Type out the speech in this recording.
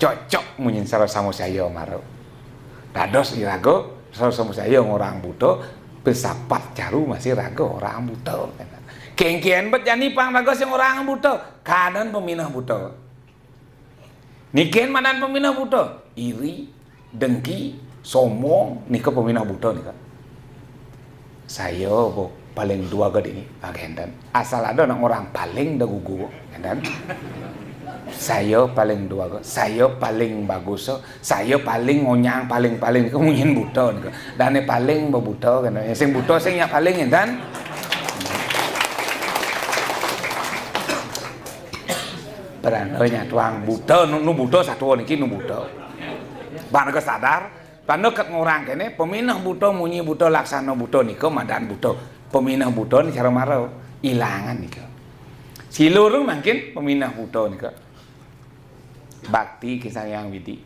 cocok munyin sareng sama saya maro. Dados irago sareng sama saya orang buta besapat caru masih rago orang buta. Kengkian bet jani pang rago sing orang buta, kanan peminah buta. Niken manan peminah buta, iri, dengki, sombong, nika peminah buta nika. Saya paling dua gede ini, agendan. Asal ada orang paling dagugu, agendan. Saya paling dua, saya paling bagus, saya paling ngonyang, paling kemudian buta nika. Dan paling bebuta kan, sing buta sing yang paling agendan. Berandanya tuang buta, nu buta satu niki nu buta. Bang ke sadar, tanda ket ngorang kene peminah buta munyi buta laksana buta nika madan buta. Peminah buta ni cara marau ilangan nika. Silurung mungkin peminah buta nika. Bakti kisah yang widi.